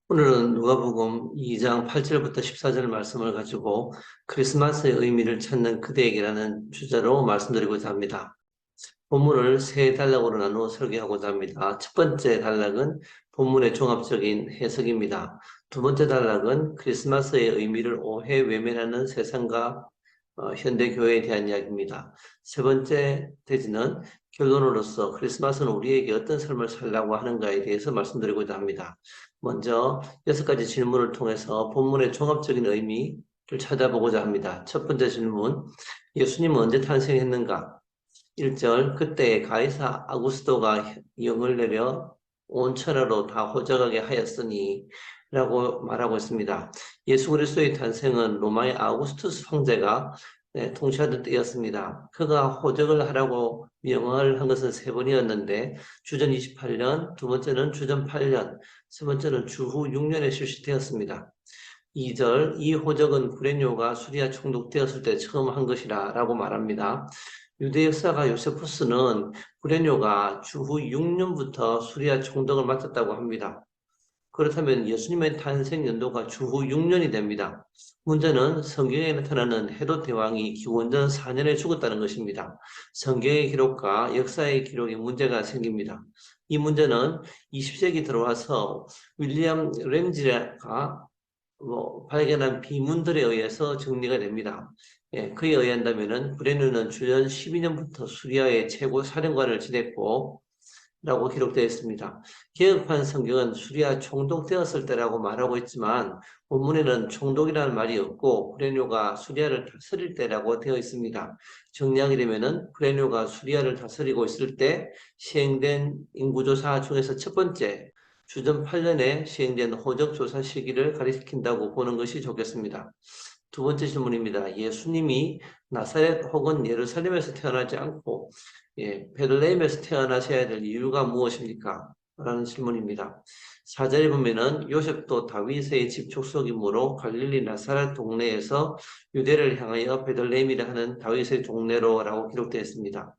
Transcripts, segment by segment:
오늘은 누가복음 2장 8절부터 14절 말씀을 가지고 크리스마스의 의미를 찾는 그대에게라는 주제로 말씀드리고자 합니다. 본문을 세 단락으로 나누어 설계하고자 합니다. 첫 번째 단락은 본문의 종합적인 해석입니다. 두 번째 단락은 크리스마스의 의미를 오해 외면하는 세상과 현대 교회에 대한 이야기입니다. 세 번째 대지는 결론으로서 크리스마스는 우리에게 어떤 삶을 살라고 하는가에 대해서 말씀드리고자 합니다. 먼저 6가지 질문을 통해서 본문의 종합적인 의미를 찾아보고자 합니다. 첫 번째 질문, 예수님은 언제 탄생했는가? 1절, 그때 가이사 아구스토가 영을 내려 온 천하로 다 호적하게 하였으니 라고 말하고 있습니다. 예수 그리스도의 탄생은 로마의 아우구스투스 황제가 통치하던 때였습니다. 그가 호적을 하라고 명을 한 것은 세 번이었는데 주전 28년, 두 번째는 주전 8년, 세 번째는 주후 6년에 실시되었습니다. 2절, 이 호적은 구레뇨가 수리아 총독되었을 때 처음 한 것이라 라고 말합니다. 유대 역사가 요세푸스는 구레뇨가 주후 6년부터 수리아 총독을 맡았다고 합니다. 그렇다면 예수님의 탄생 연도가 주후 6년이 됩니다. 문제는 성경에 나타나는 헤롯 대왕이 기원전 4년에 죽었다는 것입니다. 성경의 기록과 역사의 기록에 문제가 생깁니다. 이 문제는 20세기 들어와서 윌리엄 램지가 발견한 비문들에 의해서 정리가 됩니다. 그에 의한다면은 브레누는 주전 12년부터 수리아의 최고 사령관을 지냈고 라고 기록되어 있습니다. 개혁판 성경은 수리아 총독되었을 때라고 말하고 있지만 본문에는 총독이라는 말이 없고 브레뇨가 수리아를 다스릴 때라고 되어 있습니다. 정리하게 되면은 브레뇨가 수리아를 다스리고 있을 때 시행된 인구조사 중에서 첫 번째 주전 8년에 시행된 호적조사 시기를 가리킨다고 보는 것이 좋겠습니다. 두 번째 질문입니다. 예수님이 나사렛 혹은 예루살렘에서 태어나지 않고 베들레헴에서 태어나셔야 될 이유가 무엇입니까? 라는 질문입니다. 4절에 보면은 요셉도 다윗의 집 족속이므로 갈릴리 나사렛 동네에서 유대를 향하여 베들레헴이라 하는 다윗의 동네로라고 기록되어 있습니다.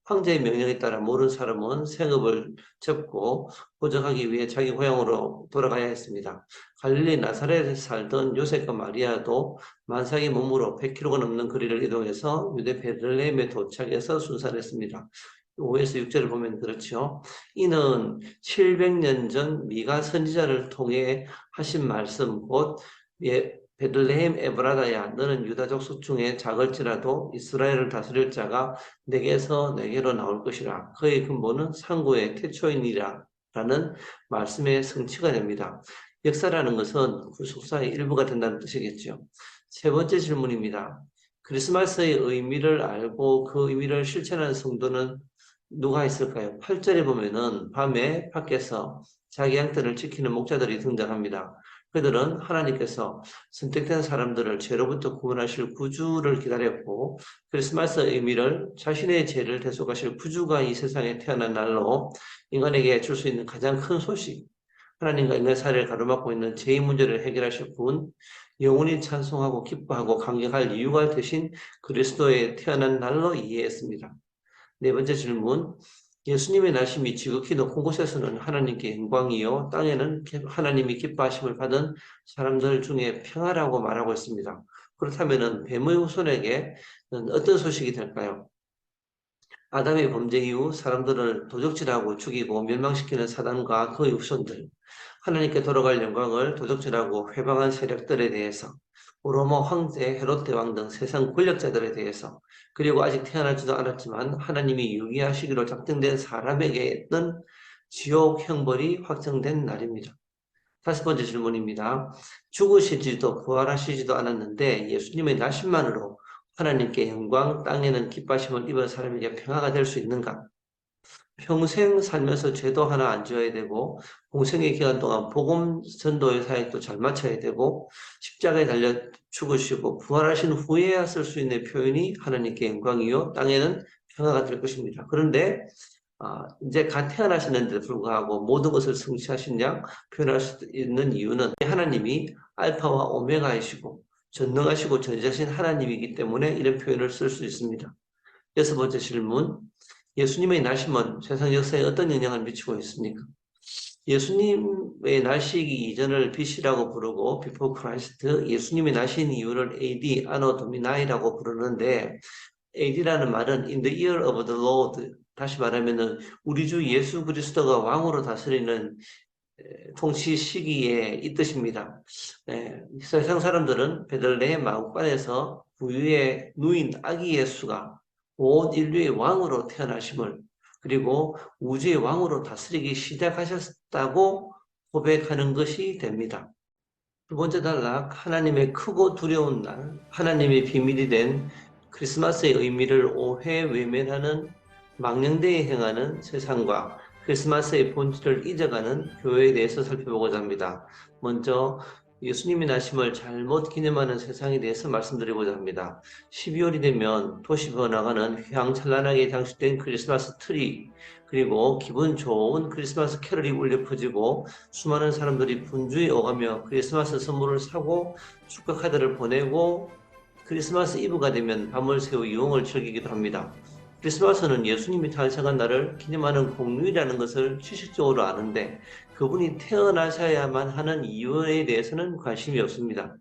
황제의 명령에 따라 모든 사람은 생업을 접고 호적하기 위해 자기 고향으로 돌아가야 했습니다. 갈릴리 나사렛에 살던 요셉과 마리아도 만삭의 몸으로 100km가 넘는 거리를 이동해서 유대 베들레헴에 도착해서 순산했습니다. 5에서 6절을 보면 그렇죠. 이는 700년 전 미가 선지자를 통해 하신 말씀 곧 베들레헴 에브라다야 너는 유다 족속 중에 작을지라도 이스라엘을 다스릴 자가 내게서 내게로 나올 것이라. 그의 근본은 상고의 태초이니라 라는 말씀의 성취가 됩니다. 역사라는 것은 구속사의 일부가 된다는 뜻이겠죠. 세 번째 질문입니다. 크리스마스의 의미를 알고 그 의미를 실천하는 성도는 누가 있을까요? 8절에 보면은 밤에 밖에서 자기 양떼를 지키는 목자들이 등장합니다. 그들은 하나님께서 선택된 사람들을 죄로부터 구원하실 구주를 기다렸고 크리스마스의 의미를 자신의 죄를 대속하실 구주가 이 세상에 태어난 날로 인간에게 줄 수 있는 가장 큰 소식, 하나님과 인간 사이를 가로막고 있는 죄의 문제를 해결하실 분, 영원히 찬송하고 기뻐하고 감격할 이유가 되신 그리스도의 태어난 날로 이해했습니다. 네 번째 질문. 예수님의 날심이 지극히 높은 곳에서는 하나님께 영광이요, 땅에는 하나님이 기뻐하심을 받은 사람들 중에 평화라고 말하고 있습니다. 그렇다면 뱀의 후손에게 어떤 소식이 될까요? 아담의 범죄 이후 사람들을 도적질하고 죽이고 멸망시키는 사단과 그의 후손들, 하나님께 돌아갈 영광을 도적질하고 회방한 세력들에 대해서, 로마 황제 헤롯 대왕 등 세상 권력자들에 대해서, 그리고 아직 태어나지도 않았지만 하나님이 유기하시기로 작정된 사람에게 있던 지옥 형벌이 확정된 날입니다. 다섯 번째 질문입니다. 죽으시지도 부활하시지도 않았는데 예수님의 나심만으로 하나님께 영광, 땅에는 기뻐하심을 입은 사람에게 평화가 될 수 있는가? 평생 살면서 죄도 하나 안 지어야 되고 공생의 기간 동안 복음 전도의 사역도 잘 마쳐야 되고 십자가에 달려 죽으시고 부활하신 후에야 쓸 수 있는 표현이 하나님께 영광이요 땅에는 평화가 될 것입니다. 그런데 이제 갓 태어나셨는데도 불구하고 모든 것을 성취하신 양 표현할 수 있는 이유는 하나님이 알파와 오메가이시고 전능하시고 전지하신 하나님이기 때문에 이런 표현을 쓸 수 있습니다. 여섯 번째 질문. 예수님의 나심은 세상 역사에 어떤 영향을 미치고 있습니까? 예수님의 나시기 이전을 BC라고 부르고 Before Christ, 예수님이 나신 이유를 AD, Anno Domini라고 부르는데 AD라는 말은 In the year of the Lord, 다시 말하면은 우리 주 예수 그리스도가 왕으로 다스리는 통치 시기에 이 뜻입니다. 세상 사람들은 베들레헴 마구간에서 부유의 누인 아기 예수가 온 인류의 왕으로 태어나심을, 그리고 우주의 왕으로 다스리기 시작하셨다고 고백하는 것이 됩니다. 두 번째 단락, 하나님의 크고 두려운 날, 하나님의 비밀이 된 크리스마스의 의미를 오해 외면하는 망령되이 행하는 세상과 크리스마스의 본질을 잊어가는 교회에 대해서 살펴보고자 합니다. 먼저 예수님이 나심을 잘못 기념하는 세상에 대해서 말씀드리고자 합니다. 12월이 되면 도시 번화가는 휘황찬란하게 장식된 크리스마스 트리, 그리고 기분 좋은 크리스마스 캐럴이 울려 퍼지고 수많은 사람들이 분주히 오가며 크리스마스 선물을 사고 축하 카드를 보내고 크리스마스 이브가 되면 밤을 새우 유흥을 즐기기도 합니다. 크리스마스는 예수님이 탄생한 날을 기념하는 공휴일이라는 것을 지식적으로 아는데 그분이 태어나셔야만 하는 이유에 대해서는 관심이 없습니다.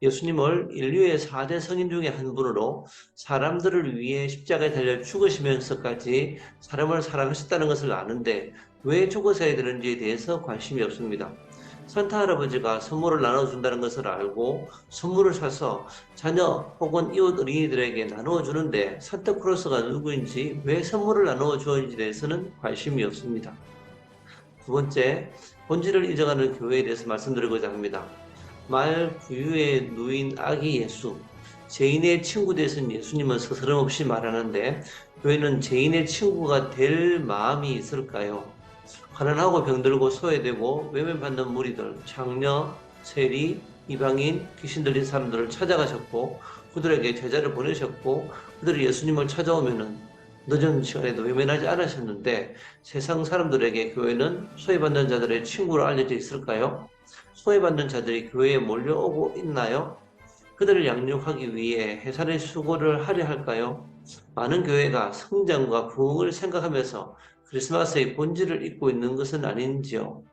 예수님을 인류의 4대 성인 중에 한 분으로 사람들을 위해 십자가에 달려 죽으시면서까지 사람을 사랑하셨다는 것을 아는데 왜 죽으셔야 되는지에 대해서 관심이 없습니다. 산타 할아버지가 선물을 나눠준다는 것을 알고 선물을 사서 자녀 혹은 이웃 어린이들에게 나누어주는데 산타크로스가 누구인지 왜 선물을 나누어주는지에 대해서는 관심이 없습니다. 두 번째, 본질을 잊어가는 교회에 대해서 말씀드리고자 합니다. 말 부유의 누인 아기 예수, 죄인의 친구 되신 예수님은 스스럼없이 말하는데 교회는 죄인의 친구가 될 마음이 있을까요? 가난하고 병들고 소외되고 외면받는 무리들, 장녀, 세리, 이방인, 귀신 들린 사람들을 찾아가셨고 그들에게 제자를 보내셨고 그들이 예수님을 찾아오면은 늦은 시간에도 외면하지 않으셨는데 세상 사람들에게 교회는 소외받는 자들의 친구로 알려져 있을까요? 소외받는 자들이 교회에 몰려오고 있나요? 그들을 양육하기 위해 해산의 수고를 하려 할까요? 많은 교회가 성장과 부흥을 생각하면서 크리스마스의 본질을 잊고 있는 것은 아닌지요?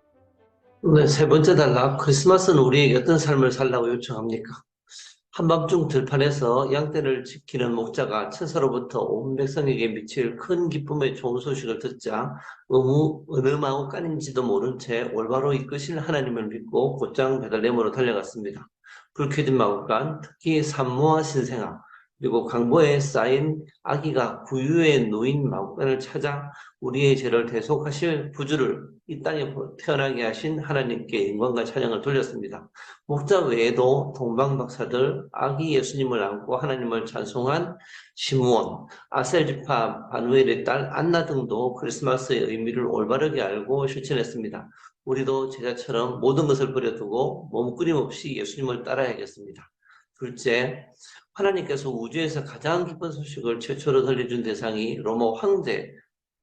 네, 세 번째 단락, 크리스마스는 우리에게 어떤 삶을 살라고 요청합니까? 한밤중 들판에서 양떼를 지키는 목자가 천사로부터 온 백성에게 미칠 큰 기쁨의 좋은 소식을 듣자 어느 마구간인지도 모른 채 올바로 이끄실 하나님을 믿고 곧장 베들레헴으로 달려갔습니다. 불 켜진 마구간, 특히 산모와 신생아, 그리고 강보에 쌓인 아기가 구유에 놓인 마구간을 찾아 우리의 죄를 대속하실 구주를 이 땅에 태어나게 하신 하나님께 영광과 찬양을 돌렸습니다. 목자 외에도 동방박사들, 아기 예수님을 안고 하나님을 찬송한 시므온, 아셀지파 바누엘의 딸 안나 등도 크리스마스의 의미를 올바르게 알고 실천했습니다. 우리도 제자처럼 모든 것을 버려두고 몸부림 없이 예수님을 따라야겠습니다. 둘째, 하나님께서 우주에서 가장 기쁜 소식을 최초로 들려준 대상이 로마 황제,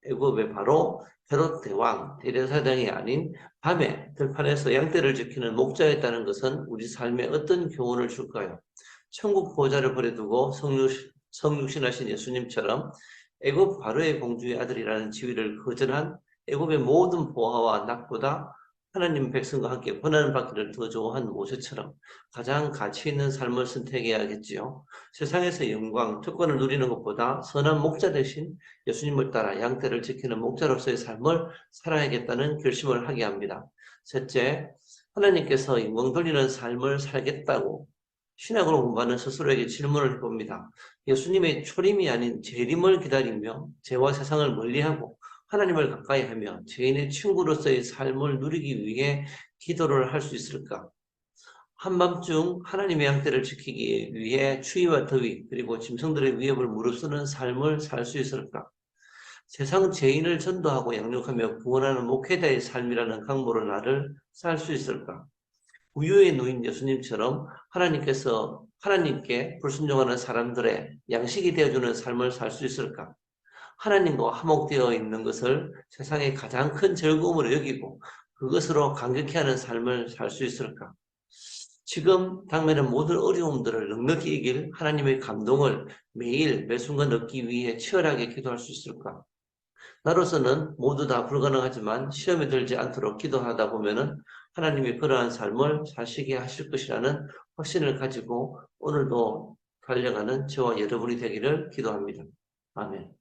애굽의 바로 헤롯 대왕, 대제사장이 아닌 밤에 들판에서 양떼를 지키는 목자였다는 것은 우리 삶에 어떤 교훈을 줄까요? 천국 보좌를 버려두고 성육신하신 예수님처럼 애굽 바로의 공주의 아들이라는 지위를 거절한 애굽의 모든 보화와 낙보다 하나님 백성과 함께 고난을 받기를 더 좋아한 모세처럼 가장 가치 있는 삶을 선택해야겠지요. 세상에서 영광, 특권을 누리는 것보다 선한 목자 대신 예수님을 따라 양떼를 지키는 목자로서의 삶을 살아야겠다는 결심을 하게 합니다. 셋째, 하나님께서 영광 돌리는 삶을 살겠다고 신학으로 공부하는 스스로에게 질문을 해봅니다. 예수님의 초림이 아닌 재림을 기다리며 죄와 세상을 멀리하고 하나님을 가까이 하며 죄인의 친구로서의 삶을 누리기 위해 기도를 할 수 있을까? 한밤중 하나님의 양떼를 지키기 위해 추위와 더위 그리고 짐승들의 위협을 무릅쓰는 삶을 살 수 있을까? 세상 죄인을 전도하고 양육하며 구원하는 목회자의 삶이라는 강모로 나를 살 수 있을까? 우유에 놓인 예수님처럼 하나님께 불순종하는 사람들의 양식이 되어주는 삶을 살 수 있을까? 하나님과 화목되어 있는 것을 세상의 가장 큰 즐거움으로 여기고 그것으로 감격해 하는 삶을 살 수 있을까? 지금 당면의 모든 어려움들을 넉넉히 이길 하나님의 감동을 매일 매 순간 얻기 위해 치열하게 기도할 수 있을까? 나로서는 모두 다 불가능하지만 시험에 들지 않도록 기도하다 보면은 하나님이 그러한 삶을 사시게 하실 것이라는 확신을 가지고 오늘도 달려가는 저와 여러분이 되기를 기도합니다. 아멘.